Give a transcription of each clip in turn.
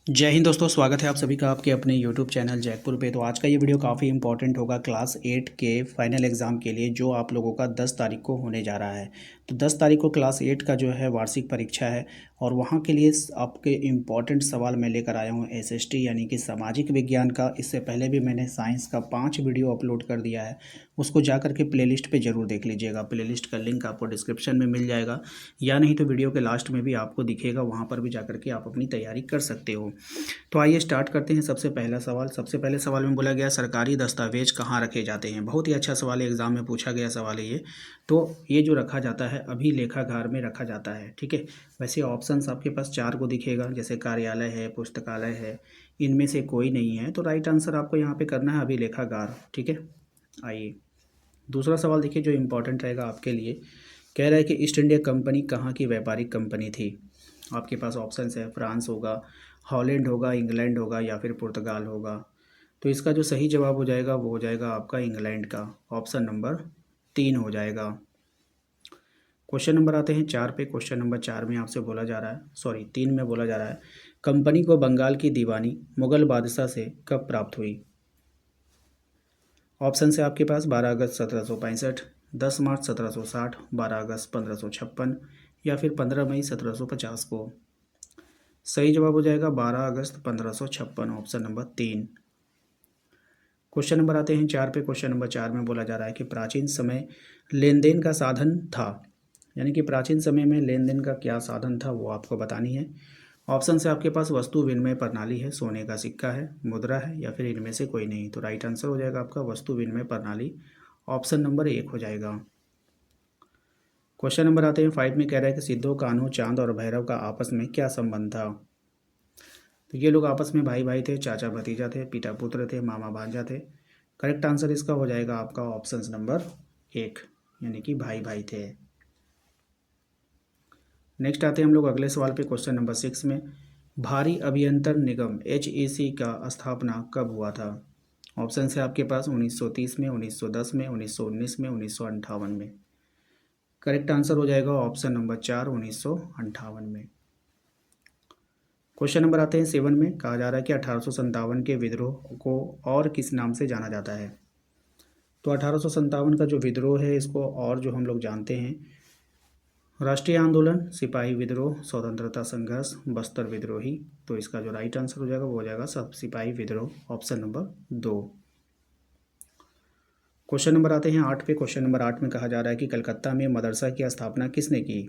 जय हिंद दोस्तों, स्वागत है आप सभी का आपके अपने YouTube चैनल जयपुर पे। तो आज का ये वीडियो काफ़ी इंपॉर्टेंट होगा क्लास 8 के फाइनल एग्ज़ाम के लिए, जो आप लोगों का 10 तारीख को होने जा रहा है। तो 10 तारीख को क्लास 8 का जो है वार्षिक परीक्षा है, और वहाँ के लिए आपके इम्पॉर्टेंट सवाल मैं लेकर आया हूँ SST यानी कि सामाजिक विज्ञान का। इससे पहले भी मैंने साइंस का 5 वीडियो अपलोड कर दिया है, उसको जा करके प्लेलिस्ट पे ज़रूर देख लीजिएगा। प्लेलिस्ट का लिंक आपको डिस्क्रिप्शन में मिल जाएगा, या नहीं तो वीडियो के लास्ट में भी आपको दिखेगा, वहाँ पर भी जा करके आप अपनी तैयारी कर सकते हो। तो आइए स्टार्ट करते हैं। सबसे पहला सवाल, सबसे पहले सवाल में बोला गया सरकारी दस्तावेज कहाँ रखे जाते हैं। बहुत ही अच्छा सवाल है, एग्जाम में पूछा गया सवाल है ये। तो ये जो रखा जाता है अभिलेखागार में रखा जाता है, ठीक है। वैसे ऑप्शंस आपके पास 4 को दिखेगा, जैसे कार्यालय है, पुस्तकालय है, इनमें से कोई नहीं है। तो राइट आंसर आपको यहाँ पे करना है अभिलेखागार, ठीक है। आइए दूसरा सवाल देखिए, जो इम्पोर्टेंट रहेगा आपके लिए। कह रहा है कि ईस्ट इंडिया कंपनी कहाँ की व्यापारिक कंपनी थी। आपके पास ऑप्शंस है, फ्रांस होगा, हॉलैंड होगा, इंग्लैंड होगा, या फिर पुर्तगाल होगा। तो इसका जो सही जवाब हो जाएगा वो हो जाएगा आपका इंग्लैंड का, ऑप्शन नंबर 3 हो जाएगा। क्वेश्चन नंबर आते हैं 4 पे। क्वेश्चन नंबर 4 में आपसे बोला जा रहा है, सॉरी 3 में बोला जा रहा है, कंपनी को बंगाल की दीवानी मुगल बादशाह से कब प्राप्त हुई। ऑप्शन है आपके पास 12 अगस्त 1765, 10 मार्च 1760, 12 अगस्त 1556, या फिर 15 मई 1750 को। सही जवाब हो जाएगा 12 अगस्त 1556, ऑप्शन नंबर 3। क्वेश्चन नंबर आते हैं 4 पे। क्वेश्चन नंबर 4 में बोला जा रहा है कि प्राचीन समय लेन देन का साधन था, यानी कि प्राचीन समय में लेन देन का क्या साधन था वो आपको बतानी है। ऑप्शन से आपके पास वस्तु विनिमय प्रणाली है, सोने का सिक्का है, मुद्रा है, या फिर इनमें से कोई नहीं। तो राइट आंसर हो जाएगा आपका वस्तु विनिमय प्रणाली, ऑप्शन नंबर 1 हो जाएगा। क्वेश्चन नंबर आते हैं 5 में। कह रहा है कि सिद्धो, कान्हो, चांद और भैरव का आपस में क्या संबंध था। तो ये लोग आपस में भाई भाई थे, चाचा भतीजा थे, पिता पुत्र थे, मामा भांजा थे। करेक्ट आंसर इसका हो जाएगा आपका ऑप्शन नंबर 1, यानी कि भाई भाई थे। नेक्स्ट आते हैं हम लोग अगले सवाल पे। क्वेश्चन नंबर 6 में, भारी अभियंत्रण निगम HEC का स्थापना कब हुआ था। ऑप्शन है आपके पास 1930 में, 1910 में, 1919 में, 1958 में। करेक्ट आंसर हो जाएगा ऑप्शन नंबर 4, 1958 में। क्वेश्चन नंबर आते हैं 7 में। कहा जा रहा है कि 1857 के विद्रोह को और किस नाम से जाना जाता है। तो 1857 का जो विद्रोह है, इसको और जो हम लोग जानते हैं, राष्ट्रीय आंदोलन, सिपाही विद्रोह, स्वतंत्रता संघर्ष, बस्तर विद्रोही। तो इसका जो राइट आंसर हो जाएगा वो हो जाएगा सब सिपाही विद्रोह, ऑप्शन नंबर 2। क्वेश्चन नंबर आते हैं 8 पे। क्वेश्चन नंबर 8 में कहा जा रहा है कि कलकत्ता में मदरसा की स्थापना किसने की।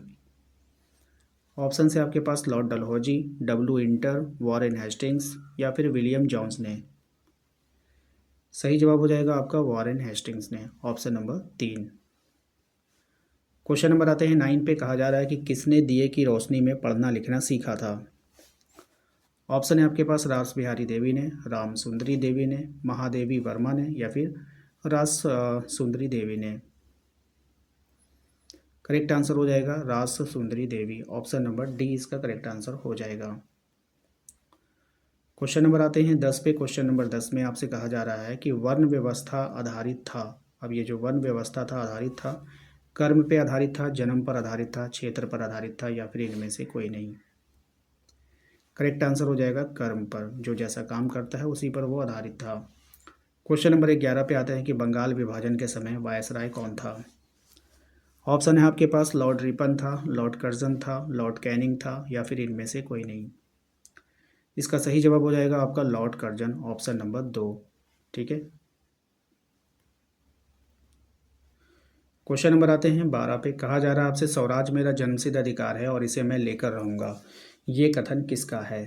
ऑप्शन है आपके पास लॉर्ड डलहौजी, W इंटर, वॉरेन हेस्टिंग्स, या फिर विलियम जोन्स ने। सही जवाब हो जाएगा आपका वॉरेन हेस्टिंग्स ने, ऑप्शन नंबर 3। क्वेश्चन नंबर आते हैं 9 पे। कहा जा रहा है कि किसने दिए की रोशनी में पढ़ना लिखना सीखा था। ऑप्शन है आपके पास रास बिहारी देवी ने, राम सुंदरी देवी ने, महादेवी वर्मा ने, या फिर रास सुंदरी देवी ने। करेक्ट आंसर हो जाएगा रास सुंदरी देवी, ऑप्शन नंबर डी इसका करेक्ट आंसर हो जाएगा। क्वेश्चन नंबर आते हैं 10 पे। क्वेश्चन नंबर 10 में आपसे कहा जा रहा है कि वर्ण व्यवस्था आधारित था। अब ये जो वर्ण व्यवस्था था आधारित था, कर्म पे आधारित था, जन्म पर आधारित था, क्षेत्र पर आधारित था, या फिर इनमें से कोई नहीं। करेक्ट आंसर हो जाएगा कर्म पर, जो जैसा काम करता है उसी पर वो आधारित था। क्वेश्चन नंबर 11 पे आता है कि बंगाल विभाजन के समय वायसराय कौन था। ऑप्शन है आपके पास लॉर्ड रिपन था, लॉर्ड कर्जन था, लॉर्ड कैनिंग था, या फिर इनमें से कोई नहीं। इसका सही जवाब हो जाएगा आपका लॉर्ड कर्जन, ऑप्शन नंबर 2, ठीक है। क्वेश्चन नंबर आते हैं 12 पे। कहा जा रहा है आपसे स्वराज मेरा जन्मसिद्ध अधिकार है और इसे मैं लेकर रहूँगा, ये कथन किसका है।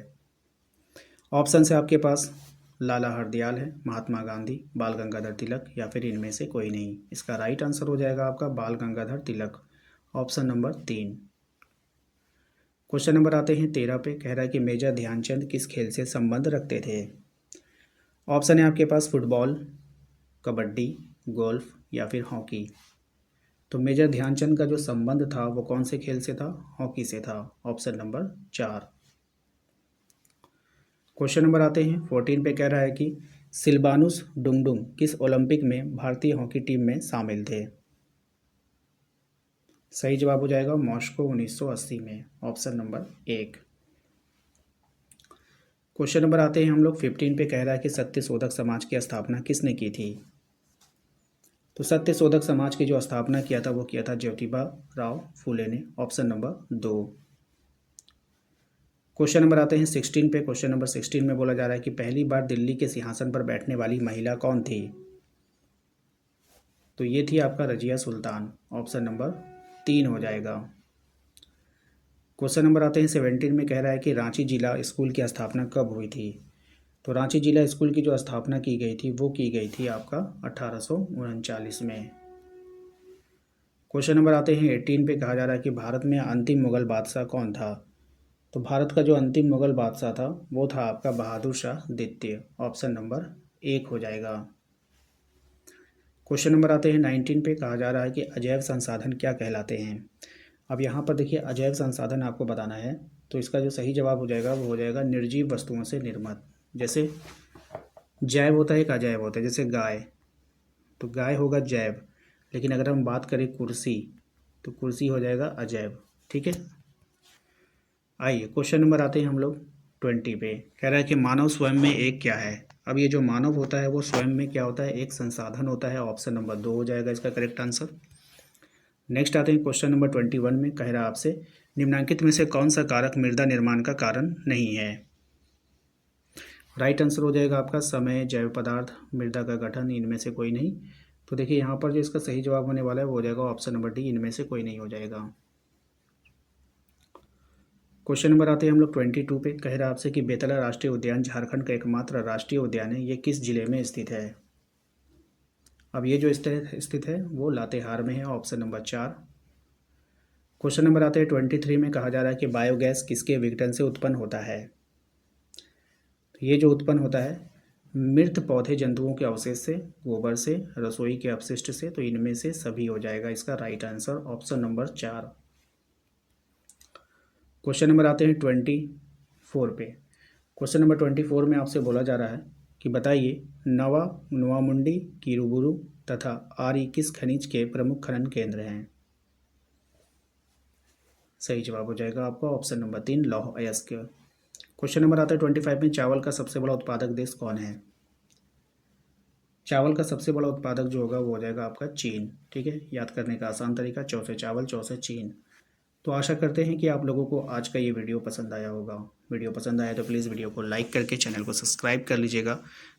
ऑप्शन है आपके पास लाला हरदयाल है, महात्मा गांधी, बाल गंगाधर तिलक, या फिर इनमें से कोई नहीं। इसका राइट आंसर हो जाएगा आपका बाल Gangadhar Tilak, option number 3। Question number आते हैं 13 पे। कह रहा है कि मेजर ध्यानचंद किस खेल से संबंध रखते थे। ऑप्शन है आपके पास फुटबॉल, कबड्डी, गोल्फ, या फिर हॉकी। तो मेजर ध्यानचंद का जो संबंध था वो कौन से खेल से था, हॉकी से था, ऑप्शन नंबर 4। क्वेश्चन नंबर आते हैं 14 पे। कह रहा है कि सिलबानुस डुंगडुंग किस ओलंपिक में भारतीय हॉकी टीम में शामिल थे। सही जवाब हो जाएगा मॉस्को 1980 में, ऑप्शन नंबर 1। क्वेश्चन नंबर आते हैं हम लोग 15 पे। कह रहा है कि सत्यशोधक समाज की स्थापना किसने की थी? तो सत्यशोधक समाज की जो स्थापना किया था वो किया था ज्योतिबा राव फूले ने, ऑप्शन नंबर 2। क्वेश्चन नंबर आते हैं 16 पे। क्वेश्चन नंबर 16 में बोला जा रहा है कि पहली बार दिल्ली के सिंहासन पर बैठने वाली महिला कौन थी? तो ये थी आपका रजिया सुल्तान, ऑप्शन नंबर 3 हो जाएगा। क्वेश्चन नंबर आते हैं 17 में। कह रहा है कि रांची जिला स्कूल की स्थापना कब हुई थी? तो रांची जिला स्कूल की जो स्थापना की गई थी वो की गई थी आपका 1839 में। क्वेश्चन नंबर आते हैं 18 पे। कहा जा रहा है कि भारत में अंतिम मुगल बादशाह कौन था? तो भारत का जो अंतिम मुगल बादशाह था वो था आपका बहादुर शाह द्वितीय, ऑप्शन नंबर 1 हो जाएगा। क्वेश्चन नंबर आते हैं 19 पे। कहा जा रहा है कि अजैव संसाधन क्या कहलाते हैं? अब यहाँ पर देखिए अजैव संसाधन आपको बताना है, तो इसका जो सही जवाब हो जाएगा वो हो जाएगा निर्जीव वस्तुओं से निर्मित। जैसे जैव होता है, एक अजैव होता है। जैसे गाय, तो गाय होगा जैव, लेकिन अगर हम बात करें कुर्सी, तो कुर्सी हो जाएगा अजैव। ठीक है, आइए क्वेश्चन नंबर आते हैं हम लोग 20 पे। कह रहा है कि मानव स्वयं में एक क्या है? अब ये जो मानव होता है वो स्वयं में क्या होता है? एक संसाधन होता है, ऑप्शन नंबर 2 हो जाएगा इसका करेक्ट आंसर। नेक्स्ट आते हैं क्वेश्चन नंबर 21 में। कह रहा है आपसे निम्नलिखित में से कौन सा कारक मृदा निर्माण का कारण नहीं है? राइट आंसर हो जाएगा आपका समय, जैव पदार्थ, मृदा का गठन, इनमें से कोई नहीं। तो देखिए यहाँ पर जो इसका सही जवाब होने वाला है वो हो जाएगा ऑप्शन नंबर डी, इनमें से कोई नहीं हो जाएगा। क्वेश्चन नंबर आते हैं हम लोग 22 पे। कह रहा है आपसे कि बेतला राष्ट्रीय उद्यान झारखंड का एकमात्र राष्ट्रीय उद्यान है, ये किस जिले में स्थित है? अब ये जो स्थित है वो लातेहार में है, ऑप्शन नंबर 4। क्वेश्चन नंबर आते हैं 23 में। कहा जा रहा है कि बायोगैस किसके विघटन से उत्पन्न होता है? तो ये जो उत्पन्न होता है मृत पौधे जंतुओं के अवशेष से, गोबर से, रसोई के अपशिष्ट से, तो इनमें से सभी हो जाएगा इसका right answer, option number 4। Question number आते हैं 24 पे। क्वेश्चन नंबर 24 में आपसे बोला जा रहा है कि बताइए नवा, नोवामुंडी, किरुबुरु तथा आरी किस खनिज के प्रमुख खनन केंद्र हैं? सही जवाब हो जाएगा आपका ऑप्शन नंबर 3, लौह अयस्क। क्वेश्चन नंबर आता है 25 में। चावल का सबसे बड़ा उत्पादक देश कौन है? चावल का सबसे बड़ा उत्पादक जो होगा वो हो जाएगा आपका चीन। ठीक है, याद करने का आसान तरीका, चौ से चावल, चौ से चीन। तो आशा करते हैं कि आप लोगों को आज का ये वीडियो पसंद आया होगा। वीडियो पसंद आया तो प्लीज़ वीडियो को लाइक करके चैनल को सब्सक्राइब कर लीजिएगा।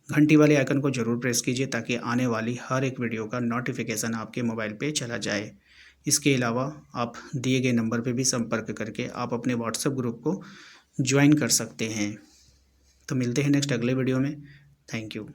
घंटी वाले आइकन को ज़रूर प्रेस कीजिए ताकि आने वाली हर एक वीडियो का नोटिफिकेशन आपके मोबाइल पे चला जाए। इसके अलावा आप दिए गए नंबर पे भी संपर्क करके आप अपने व्हाट्सएप ग्रुप को ज्वाइन कर सकते हैं। तो मिलते हैं नेक्स्ट अगले वीडियो में। Thank you.